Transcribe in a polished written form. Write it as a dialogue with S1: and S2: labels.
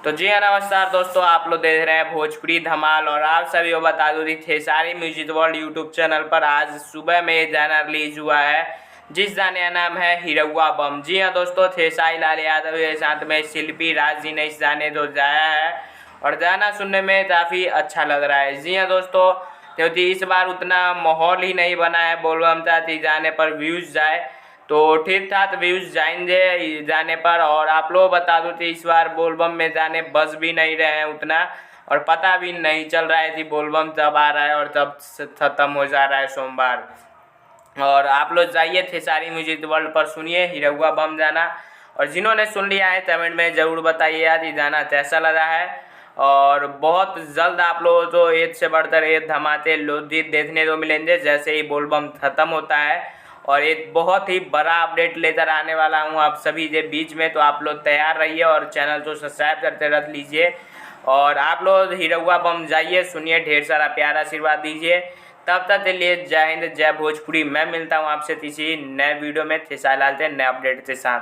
S1: तो जी हाँ, नमस्कार दोस्तों, आप लोग देख रहे हैं भोजपुरी धमाल। और आप सभी को बता दूँ थे सारी म्यूजिक वर्ल्ड यूट्यूब चैनल पर आज सुबह में ये गाना रिलीज हुआ है, जिस गाने का नाम है हिरौआ बम। जी हाँ दोस्तों, खेसारी लाल यादव के साथ में शिल्पी राज जी ने इस गाने को गाया है और गाना सुनने में काफ़ी अच्छा लग रहा है। जी हाँ दोस्तों, क्योंकि इस बार उतना माहौल ही नहीं बना है बोलबम का जाने पर व्यूज़ जाए, तो ठीक ठाक व्यूज़ जाएंगे जाने पर। और आप लोग बता दो कि इस बार बोलबम में जाने बस भी नहीं रहे हैं उतना, और पता भी नहीं चल रहा है कि बोलबम कब आ रहा है और कब ख़त्म हो जा रहा है सोमवार। और आप लोग जाइए खेसारी म्यूजिक वर्ल्ड पर, सुनिए हिरौआ बम गाना। और जिन्होंने सुन लिया है कमेंट में ज़रूर बताइए यार ये गाना कैसा लगा है। और बहुत जल्द आप लोगों को एक से बढ़कर एक धमाके लोकगीत देखने को मिलेंगे जैसे ही बोलबम ख़त्म होता है। और एक बहुत ही बड़ा अपडेट लेकर आने वाला हूँ आप सभी के बीच में, तो आप लोग तैयार रहिए और चैनल को सब्सक्राइब करते रख लीजिए। और आप लोग हिरौआ बम जाइए, सुनिए, ढेर सारा प्यार आशीर्वाद दीजिए। तब तक के लिए जय हिंद, जय भोजपुरी। मैं मिलता हूँ आपसे किसी नए वीडियो में खेसारी लाल के नए अपडेट के साथ।